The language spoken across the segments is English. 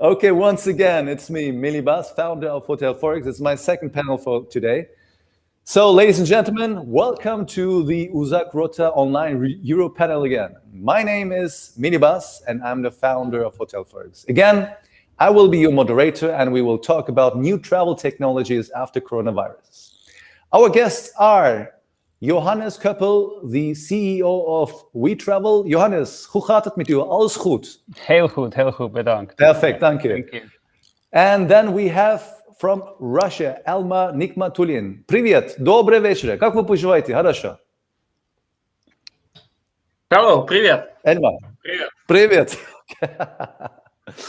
Okay, once again, it's me, Melih, founder of Hotelforex. It's my second panel for today. So, ladies and gentlemen, welcome to the Uzakrota online Euro panel again. My name is Melih and I'm the founder of Hotelforex. Again, I will be your moderator and we will talk about new travel technologies after coronavirus. Our guests are Johannes Koeppel, the CEO of WeTravel. Johannes, hoe gaat het met u? Alles goed? Heel goed, bedankt. Perfect, thank you. Thank you. And then we have from Russia, Elmar Nigmatullin. Привет, добрый вечер. Как вы поживаете? Хорошо. Hello, привет. Elmar. Привет. Привет.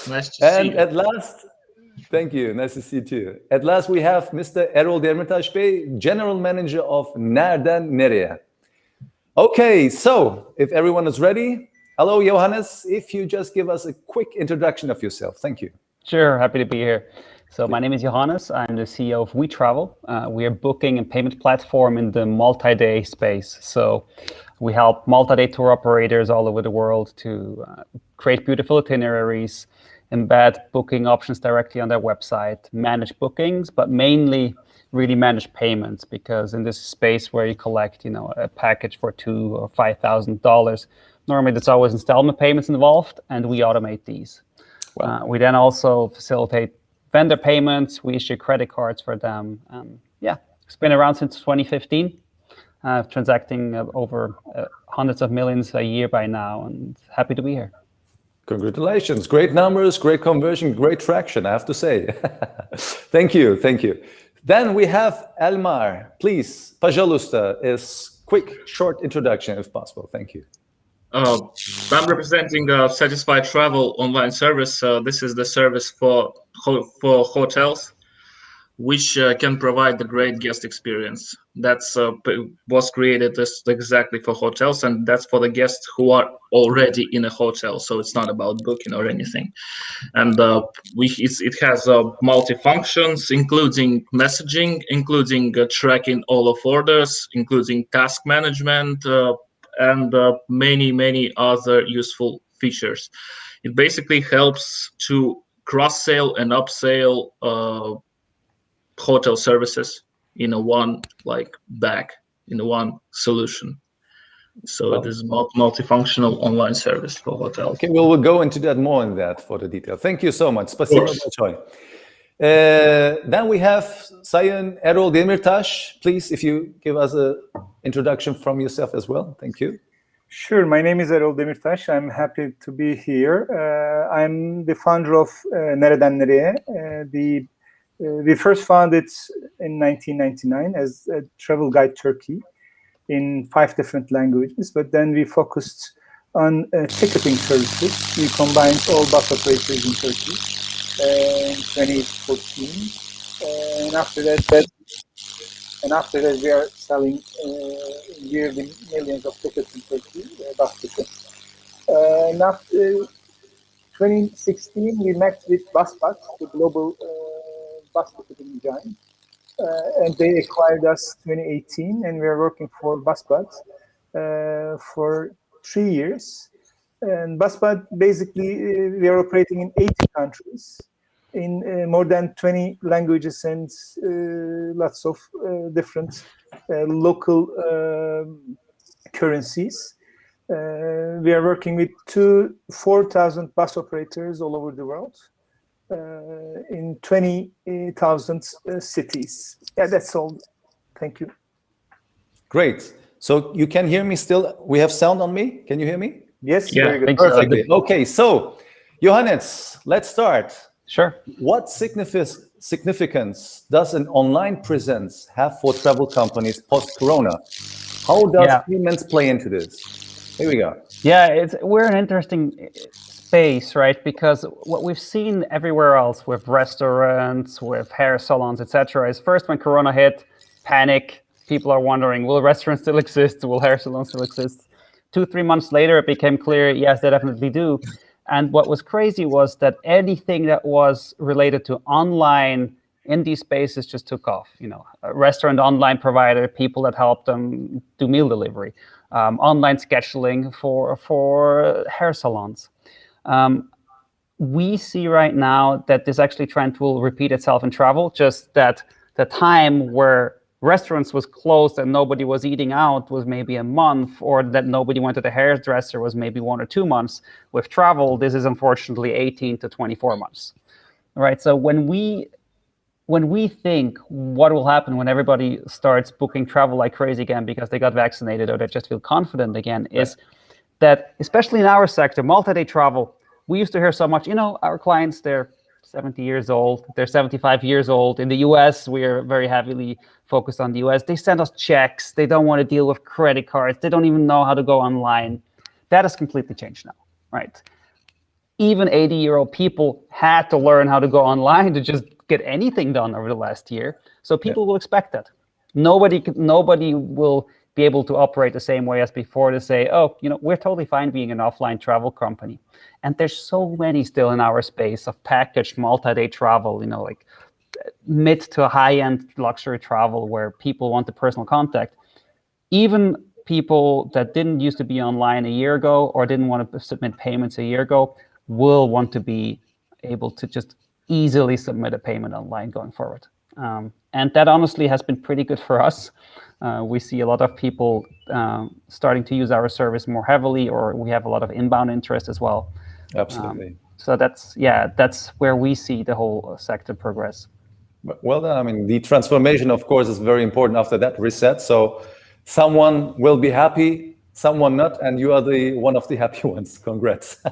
Nice to see you. And at last, thank you. Nice to see you too. At last, we have Mr. Erol Demirtaş, General Manager of Nereden, Nereye. Okay, so if everyone is ready, hello, Johannes. If you just give us a quick introduction of yourself. Thank you. Sure, happy to be here. So my name is Johannes. I'm the CEO of WeTravel. We are booking and payment platform in the multi-day space. So we help multi-day tour operators all over the world to create beautiful itineraries, embed booking options directly on their website, manage bookings, but mainly really manage payments, because in this space where you collect, a package for $2,000 or $5,000, normally there's always installment payments involved, and we automate these. Wow. We then also facilitate vendor payments. We issue credit cards for them. It's been around since 2015, transacting over hundreds of millions a year by now, and happy to be here. Congratulations. Great numbers, great conversion, great traction, I have to say. Thank you. Then we have Elmar. Please, пожалуйста, is quick, short introduction if possible. Thank you. I'm representing Satisfied Travel online service. This is the service for hotels, which can provide the great guest experience. That's was created exactly for hotels, and that's for the guests who are already in a hotel. So it's not about booking or anything. And it has multi-functions, including messaging, including tracking all of orders, including task management, and many other useful features. It basically helps to cross-sell and upsell hotel services in a one bag, in a one solution. So it is multifunctional online service for hotels. Okay, we'll go into that more in that for the detail. Thank you so much. Спасибо большое. Then we have Sayın Erol Demirtaş. Please, if you give us an introduction from yourself as well. Thank you. Sure. My name is Erol Demirtaş. I'm happy to be here. I'm the founder of Nereden, Nereye. We first founded in 1999 as a travel guide Turkey in 5 different languages, but then we focused on ticketing services. We combined all bus operators in Turkey in 2014, and after that we are selling yearly millions of tickets in Turkey, bus tickets. And after 2016, we met with Busbot, the global bus ticketing giant, and they acquired us 2018, and we are working for Busbot for 3 years. And Busbot, basically, we are operating in 80 countries, in more than 20 languages, and lots of different local currencies. We are working with 4,000 bus operators all over the world, in 20,000 cities. Yeah, that's all. Thank you. Great. So you can hear me still? We have sound on me? Can you hear me? Yes, Yeah, very good. Perfectly. Okay, so Johannes, let's start. Sure. What significance does an online presence have for travel companies post-corona? How does payments play into this? Here we go. Yeah, we're an interesting space, right? Because what we've seen everywhere else with restaurants, with hair salons, etc., is first when Corona hit, panic. People are wondering, will restaurants still exist? Will hair salons still exist? 2-3 months later, it became clear, yes, they definitely do. And what was crazy was that anything that was related to online in these spaces just took off. A restaurant online provider, people that help them do meal delivery, online scheduling for hair salons. we see right now that this actually trend will repeat itself in travel, just that the time where restaurants was closed and nobody was eating out was maybe a month, or that nobody went to the hairdresser was maybe 1 or 2 months. With travel, this is unfortunately 18 to 24 months. Right. So when we think what will happen when everybody starts booking travel like crazy again because they got vaccinated or they just feel confident again, is that especially in our sector, multi-day travel, we used to hear so much, our clients, they're 70 years old, they're 75 years old. In the US, we are very heavily focused on the US. They send us checks. They don't want to deal with credit cards. They don't even know how to go online. That has completely changed now, right? Even 80-year-old people had to learn how to go online to just get anything done over the last year. So people will expect that. Nobody will be able to operate the same way as before to say, oh, we're totally fine being an offline travel company. And there's so many still in our space of packaged multi-day travel, like mid to high-end luxury travel where people want the personal contact. Even people that didn't used to be online a year ago or didn't want to submit payments a year ago will want to be able to just easily submit a payment online going forward. And that honestly has been pretty good for us. We see a lot of people starting to use our service more heavily, or we have a lot of inbound interest as well. Absolutely. So that's where we see the whole sector progress. Well done. I mean, the transformation, of course, is very important after that reset. So someone will be happy, someone not, and you are one of the happy ones. Congrats.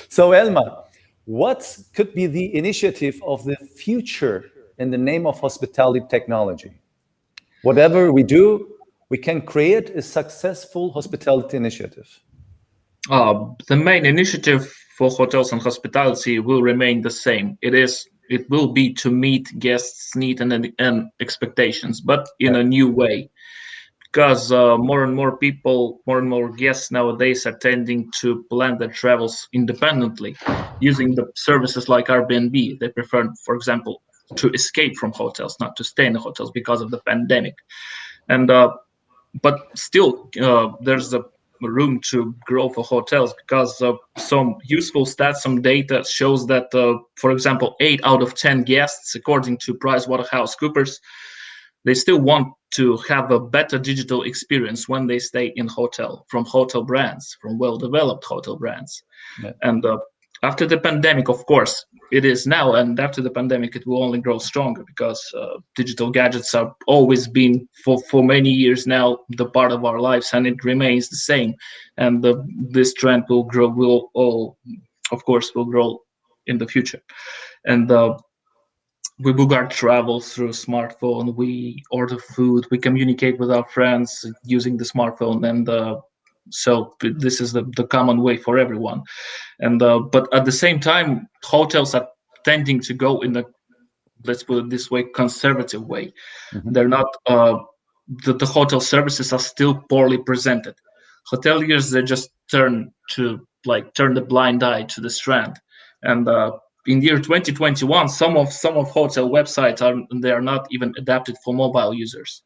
So Elmar, what could be the initiative of the future in the name of hospitality technology? Whatever we do, we can create a successful hospitality initiative. The main initiative for hotels and hospitality will remain the same. It will be to meet guests' needs and expectations, but in a new way. Because more and more people, more and more guests nowadays are tending to plan their travels independently, using the services like Airbnb. They prefer, for example, to escape from hotels, not to stay in the hotels because of the pandemic. And but still, there's a room to grow for hotels, because some useful stats, some data shows that, for example, 8 out of 10 guests, according to PricewaterhouseCoopers, they still want to have a better digital experience when they stay in hotel, from hotel brands, from well-developed hotel brands. Yeah. And after the pandemic, of course, it is now, and after the pandemic, it will only grow stronger, because digital gadgets have always been, for many years now, the part of our lives, and it remains the same. And this trend will grow, will grow in the future. And we book our travels through a smartphone, we order food, we communicate with our friends using the smartphone, and so this is the common way for everyone. And but at the same time, hotels are tending to go in the, let's put it this way, conservative way. Mm-hmm. They're not, the hotel services are still poorly presented. Hoteliers, they just turn the blind eye to this trend. And in the year 2021, some of hotel websites are not even adapted for mobile users.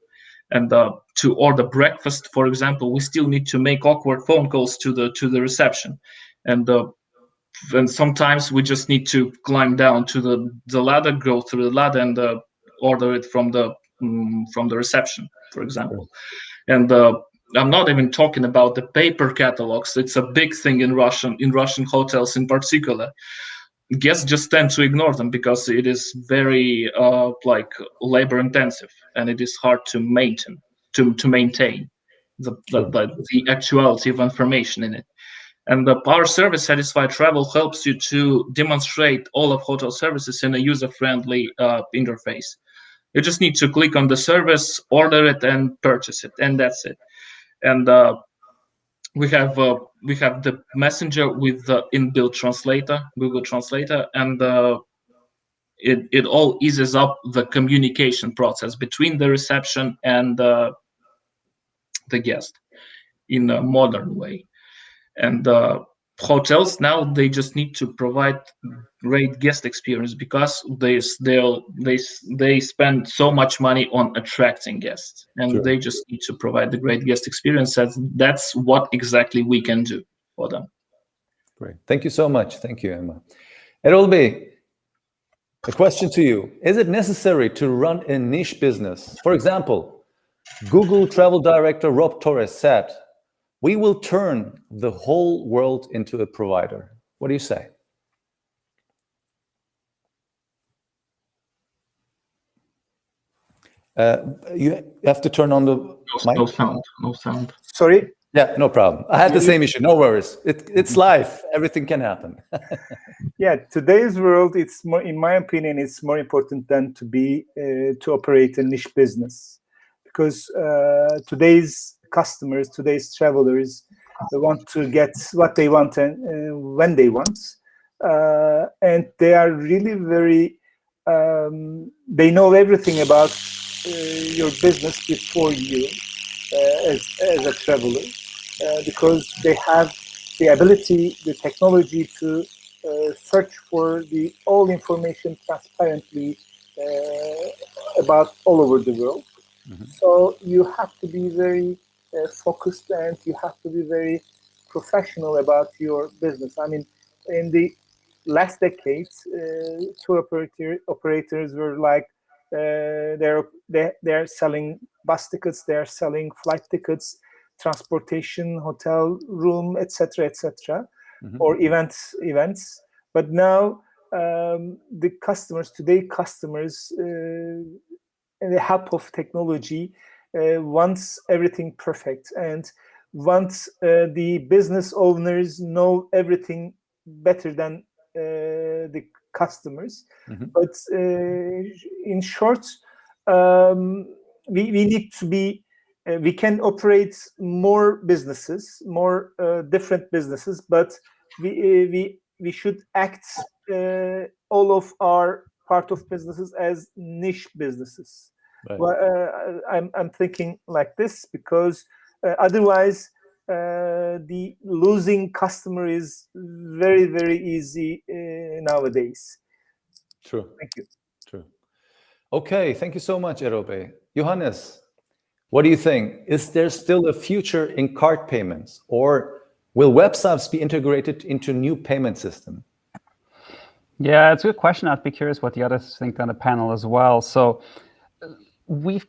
And to order breakfast, for example, we still need to make awkward phone calls to the reception, and sometimes we just need to climb down to the ladder, go through the ladder, and order it from the reception, for example. And I'm not even talking about the paper catalogs. It's a big thing in Russian hotels in particular. Guests just tend to ignore them because it is very labor intensive, and it is hard to maintain the actuality of information in it. And our service, Satisfied Travel, helps you to demonstrate all of hotel services in a user-friendly interface. You just need to click on the service, order it, and purchase it, and that's it. And we have the messenger with the inbuilt translator, Google Translator, and it all eases up the communication process between the reception and the guest in a modern way. And hotels now, they just need to provide great guest experience, because they spend so much money on attracting guests, and Sure. They just need to provide the great guest experience. That's what exactly we can do for them. Great. Thank you so much. Thank you, Emma. Erol Bey, a question to you. Is it necessary to run a niche business? For example, Google Travel Director Rob Torres said, "We will turn the whole world into a provider." What do you say? You have to turn on the mic. No sound. Sorry. Yeah, no problem. I had the same issue. No worries. It's life. Everything can happen. Yeah, today's world, it's more, in my opinion, it's more important than to operate a niche business, because today's customers, today's travelers, they want to get what they want and when they want, and they are really very. They know everything about your business before you, as a traveler, because they have the ability, the technology to search for all information transparently about all over the world. Mm-hmm. So you have to be very focused, and you have to be very professional about your business. I mean, in the last decades, tour operators were like, they're selling bus tickets, they're selling flight tickets, transportation, hotel room, etc., etc., mm-hmm. or events. But now the customers, in the help of technology, wants everything perfect, and once the business owners know everything better than the customers. Mm-hmm. But in short, we need to be. We can operate more businesses, more different businesses, but we should act all of our part of businesses as niche businesses. Right. Well, I'm thinking like this, because otherwise the losing customer is very, very easy nowadays. True. Thank you. True. Okay, thank you so much, Erol Bey. Johannes, what do you think? Is there still a future in card payments, or will websites be integrated into new payment system? Yeah, it's a good question. I'd be curious what the others think on the panel as well. So we've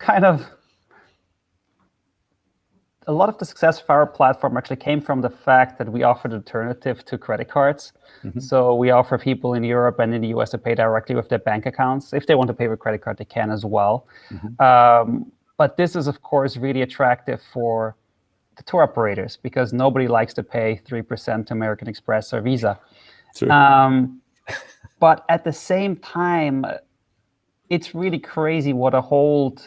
a lot of the success of our platform actually came from the fact that we offered an alternative to credit cards. Mm-hmm. So we offer people in Europe and in the US to pay directly with their bank accounts. If they want to pay with credit card, they can as well. Mm-hmm. But this is, of course, really attractive for the tour operators, because nobody likes to pay 3% to American Express or Visa. True. But at the same time, it's really crazy what a hold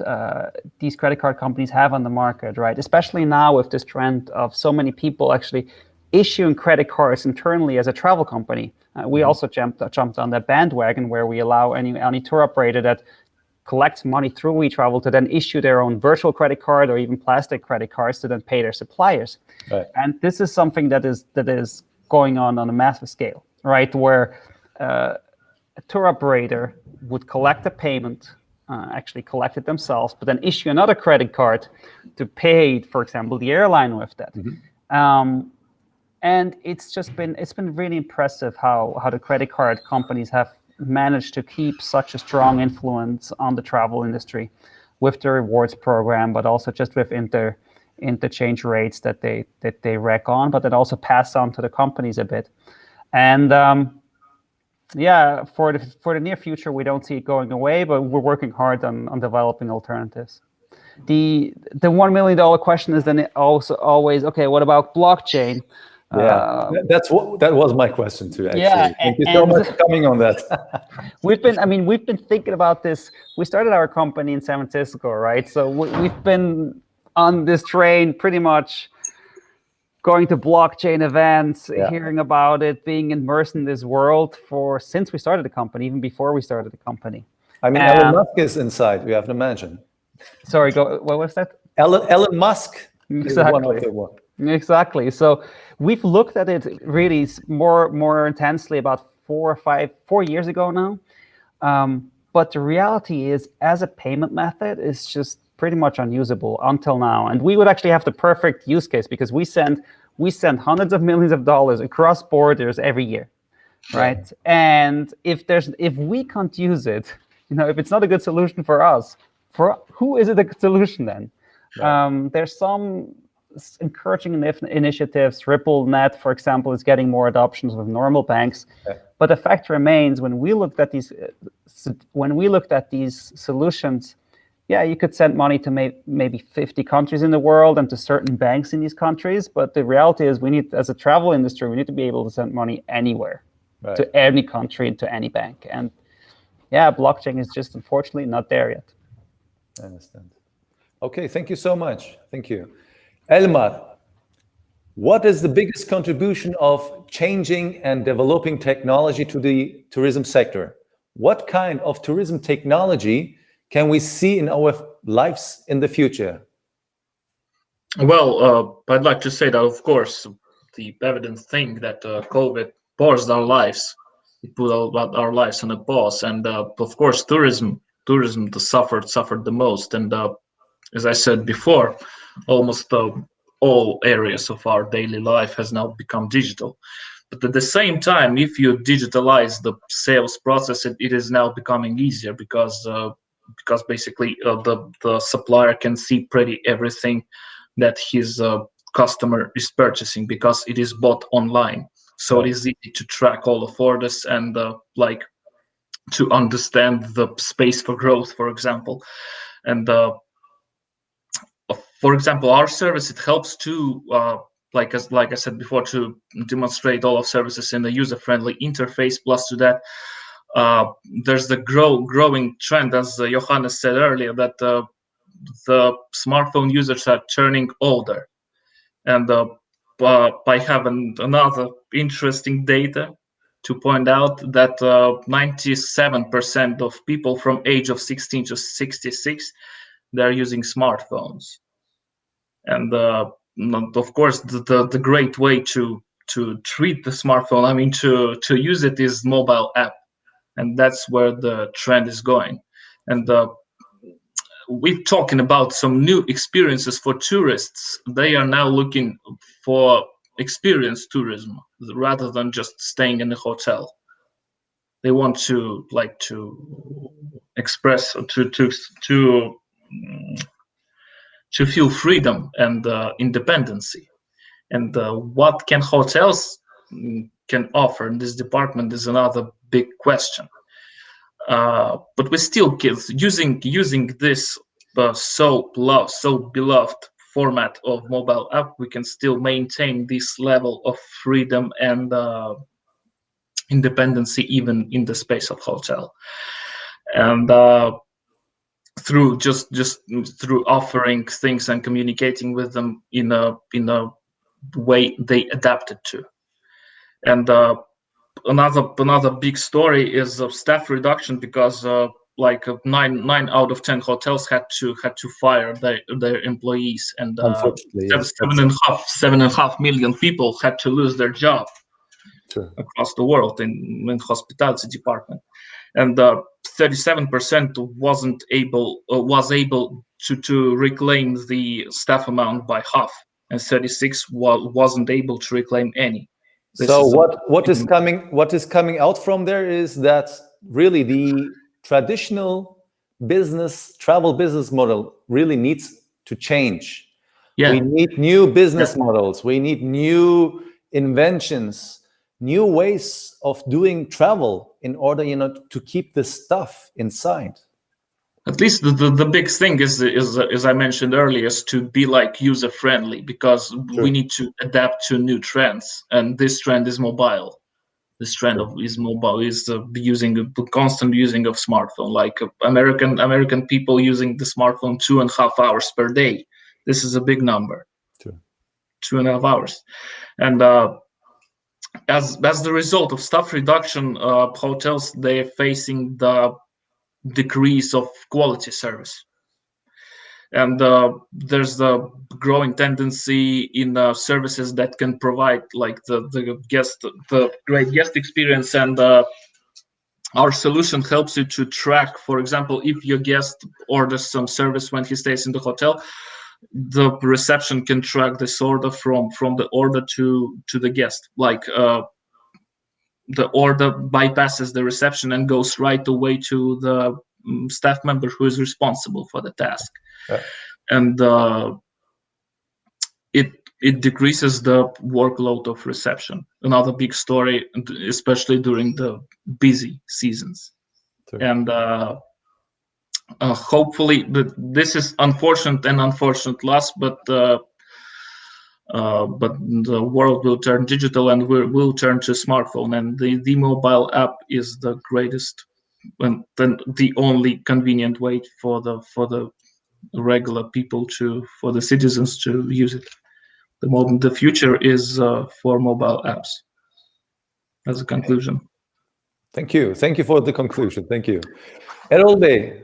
these credit card companies have on the market, right? Especially now with this trend of so many people actually issuing credit cards internally as a travel company. We also jumped on that bandwagon, where we allow any tour operator that collects money through WeTravel to then issue their own virtual credit card or even plastic credit cards to then pay their suppliers. Right. And this is something that is going on a massive scale, right? Where a tour operator would collect a payment, actually collect it themselves, but then issue another credit card to pay, for example, the airline with that. Mm-hmm. And it's been really impressive how the credit card companies have managed to keep such a strong influence on the travel industry with the rewards program, but also just with interchange rates that they rack on, but then also pass on to the companies a bit. And yeah, for the near future, we don't see it going away, but we're working hard on developing alternatives. The $1 million question is then also always, okay, what about blockchain? Yeah, that was my question too, actually. Yeah, Thank you so much for coming on that. We've been thinking about this. We started our company in San Francisco, right? So we've been on this train pretty much, going to blockchain events, hearing about it, being immersed in this world since we started the company, even before we started the company. I mean, Elon Musk is inside, you have to imagine. Sorry, what was that? Elon Musk is one of the one. Exactly. So we've looked at it really more intensely about 4 years ago now. But the reality is, as a payment method, it's just pretty much unusable until now. And we would actually have the perfect use case, because we send hundreds of millions of dollars across borders every year. right? And if we can't use it, if it's not a good solution for us, for who is it a good solution then? There's some encouraging initiatives. RippleNet, for example, is getting more adoptions with normal banks. But the fact remains, when we looked at these solutions, you could send money to maybe 50 countries in the world and to certain banks in these countries. But the reality is, we need, as a travel industry, we need to be able to send money anywhere, to any country, to any bank. And blockchain is just unfortunately not there yet. I understand. Okay, thank you so much. Thank you. Elmar, what is the biggest contribution of changing and developing technology to the tourism sector? What kind of tourism technology can we see in our lives in the future? Well, I'd like to say that, of course, the evident thing that COVID paused our lives. It put our lives on a pause, and of course, tourism suffered the most. And as I said before, almost all areas of our daily life has now become digital. But at the same time, if you digitalize the sales process, it is now becoming easier because basically the supplier can see pretty everything that his customer is purchasing, because it is bought online. So it is easy to track all of orders and to understand the space for growth, for example. And for example, our service, it helps to like I said before, to demonstrate all of services in a user-friendly interface. Plus to that, there's the growing trend, as Johannes said earlier, that the smartphone users are turning older. And I have another interesting data to point out that 97% of people from age of 16 to 66, they're using smartphones. And of course, the great way to treat the smartphone, I mean, to use it, is mobile app. And that's where the trend is going. And we're talking about some new experiences for tourists. They are now looking for experience tourism rather than just staying in a hotel. They want to express, to feel freedom and independency. And what can hotels can offer in this department is another big question. But we still using this so beloved format of mobile app, we can still maintain this level of freedom and independency even in the space of hotel. And through just through offering things and communicating with them in a way they adapted to. And another big story is of staff reduction, because like 9 out of 10 hotels had to fire their employees, and Unfortunately, yes. 7.5 million people had to lose their job. Sure. Across the world in hospitality department. And 37% was able to reclaim the staff amount by half, and 36 wasn't able to reclaim any. So what is coming out from there is that really the traditional travel business model really needs to change. Yeah. We need new business models. We need new inventions, new ways of doing travel in order, to keep the stuff inside. At least the big thing is, as I mentioned earlier, is to be user friendly, because we need to adapt to new trends, and this trend is mobile. This trend is the constant using of smartphone, like American people using the smartphone 2.5 hours per day. This is a big number. 2.5 hours, and as the result of staff reduction, hotels, they're facing the decrease of quality service. And there's the growing tendency in services that can provide the great guest experience. And our solution helps you to track, for example, if your guest orders some service when he stays in the hotel, the reception can track this order from the order to the guest. the order bypasses the reception and goes right away to the staff member who is responsible for the task. Yeah. And it decreases the workload of reception. Another big story, especially during the busy seasons. Sure. And hopefully, but this is unfortunate loss, but the world will turn digital and will turn to smartphone, and the mobile app is the greatest and the only convenient way for the regular people for the citizens to use it. The future is for mobile apps. As a conclusion. Thank you for the conclusion. Thank you. Erol Bey,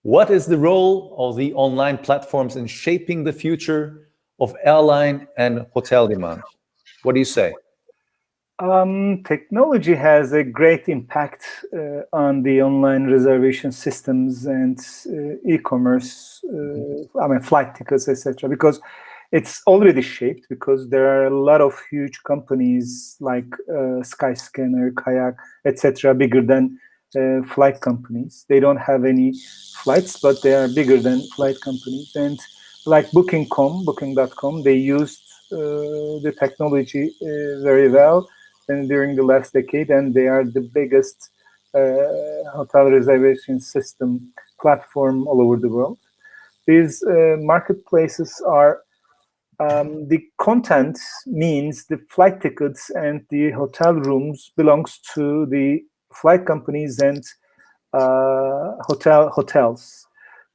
what is the role of the online platforms in shaping the future of airline and hotel demand? What do you say? Technology has a great impact on the online reservation systems and e-commerce, flight tickets, etc. Because it's already shaped, because there are a lot of huge companies like Skyscanner, Kayak, etc., bigger than flight companies. They don't have any flights, but they are bigger than flight companies. And like Booking.com, they used the technology very well and during the last decade, and they are the biggest hotel reservation system platform all over the world. These marketplaces are the content means the flight tickets and the hotel rooms belongs to the flight companies and hotels.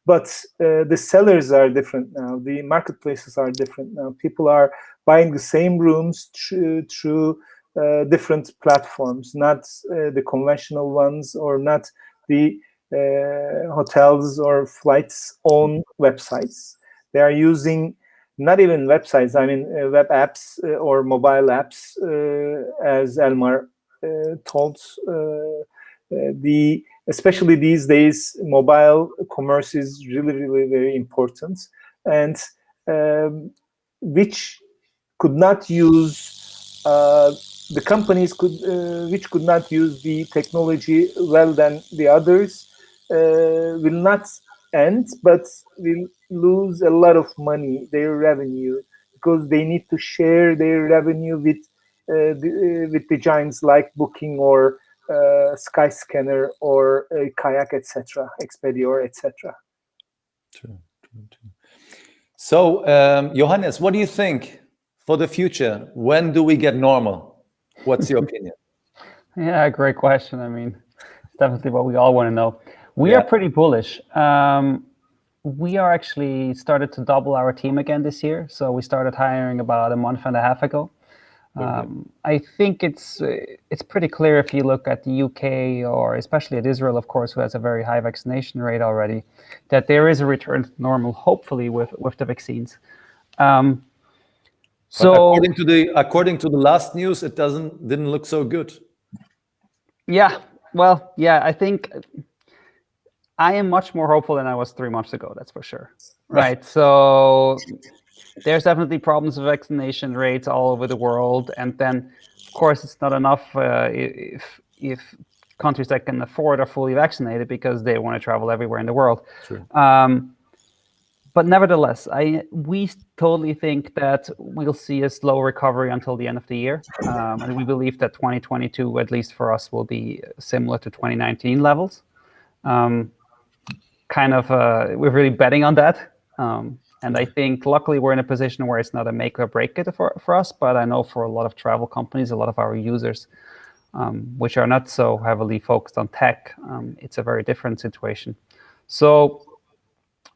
But the sellers are different now. The marketplaces are different now. People are buying the same rooms through different platforms, not the conventional ones, or not the hotels or flights' own websites. They are using not even websites, web apps or mobile apps, as Elmar told. Especially these days, mobile commerce is really, really very important, and which could not use the companies which could not use the technology well than the others will not end, but will lose a lot of money, their revenue, because they need to share their revenue with the giants like Booking or Skyscanner or Kayak, etc., Expedia, etc. True. So, Johannes, what do you think for the future? When do we get normal? What's your opinion? Yeah, great question. It's definitely what we all want to know. We are pretty bullish. We are actually started to double our team again this year. So we started hiring about a month and a half ago. I think it's pretty clear if you look at the UK or especially at Israel, of course, who has a very high vaccination rate already, that there is a return to normal, hopefully with the vaccines. So according to the last news, it didn't look so good. Yeah, well, yeah, I think I am much more hopeful than I was 3 months ago. That's for sure. Right. So there's definitely problems with vaccination rates all over the world, and then, of course, it's not enough if countries that can afford are fully vaccinated because they want to travel everywhere in the world. True. But nevertheless, we totally think that we'll see a slow recovery until the end of the year, and we believe that 2022, at least for us, will be similar to 2019 levels. We're really betting on that. And I think luckily we're in a position where it's not a make or break it for us, but I know for a lot of travel companies, a lot of our users, which are not so heavily focused on tech, it's a very different situation. So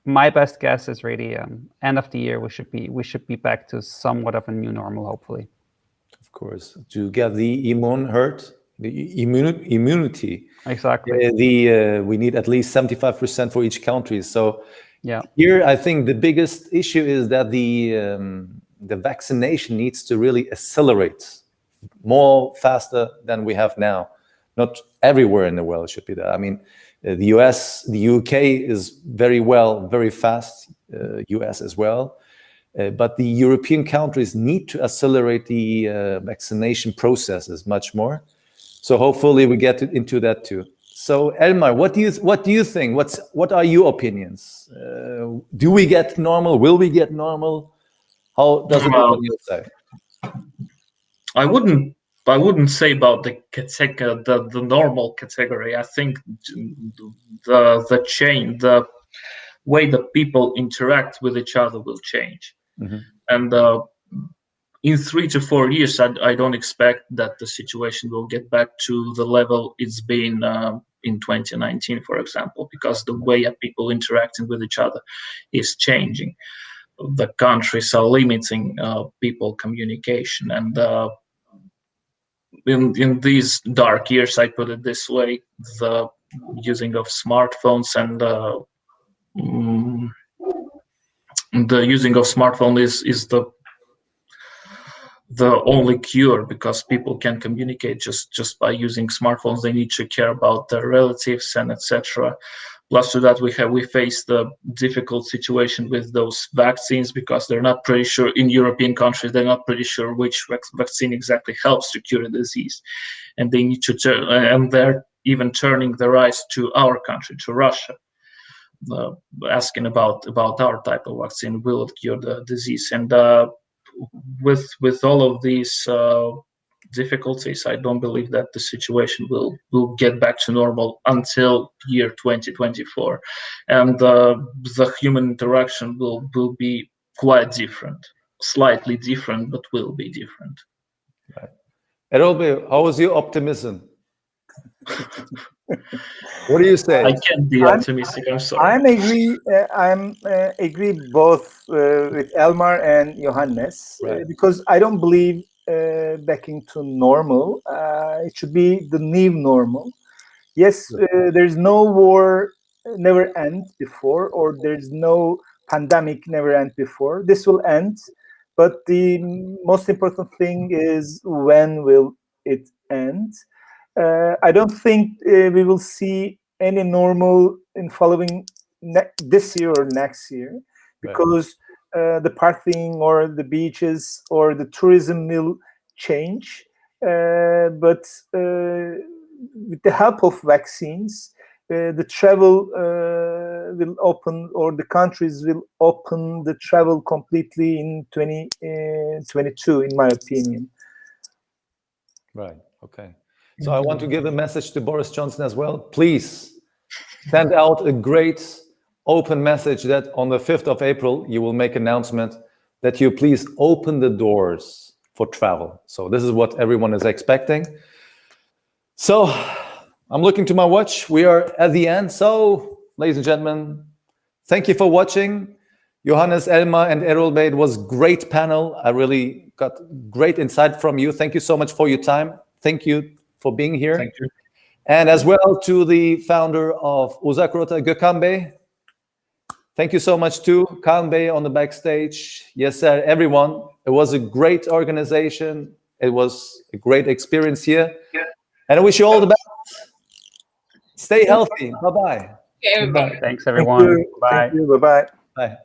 my best guess is really end of the year we should be back to somewhat of a new normal, hopefully. Of course, to get the immunity. Exactly. We need at least 75% for each country. So yeah, here I think the biggest issue is that the vaccination needs to really accelerate faster than we have now. Not everywhere in the world should be that. The US, the UK is very fast, US as well. But the European countries need to accelerate the vaccination processes much more. So hopefully we get into that too. So Elmar, what do you think? What are your opinions? Do we get normal? Will we get normal? How does it look on your side? I wouldn't say about the normal category. I think the way that people interact with each other will change. And in 3 to 4 years, I don't expect that the situation will get back to the level it's been in 2019, for example, because the way that people interacting with each other is changing. The countries are limiting people communication, and in these dark years, I put it this way, the using of smartphones and the using of smartphone is the only cure, because people can communicate just by using smartphones. They need to care about their relatives and etc. Plus to that, we face the difficult situation with those vaccines, because they're not pretty sure in European countries. They're not pretty sure which vaccine exactly helps to cure the disease, and they need to and they're even turning their eyes to our country, to Russia, asking about our type of vaccine, will it cure the disease? And with all of these difficulties, I don't believe that the situation will get back to normal until year 2024, and the human interaction will be quite different, slightly different, but will be different. Right. Erol, how is your optimism? What do you say? I can't be optimistic. I'm sorry. I'm agree both with Elmar and Johannes, Right. because I don't believe back into normal. It should be the new normal. Yes, there's no war never end before, or there's no pandemic never end before. This will end, but the most important thing is, when will it end? I don't think we will see any normal in following this year or next year, because the partying or the beaches or the tourism will change. But with the help of vaccines, the travel will open, or the countries will open the travel completely in 2022, in my opinion. Right. Okay. So I want to give a message to Boris Johnson as well. Please send out a great open message that on the 5th of April, you will make an announcement that you please open the doors for travel. So this is what everyone is expecting. So I'm looking to my watch. We are at the end. So, ladies and gentlemen, thank you for watching. Johannes, Elmar, and Erol, it was great panel. I really got great insight from you. Thank you so much for your time. Thank you for being here. Thank you. And as well to the founder of Uzakrota, Gökhan Bey. Thank you so much to Kaan Bey on the backstage. Yes, sir, everyone. It was a great organization. It was a great experience here. Yeah. And I wish you all the best. Stay healthy. Bye-bye. Thanks, everyone. Thank you. Bye-bye. Bye.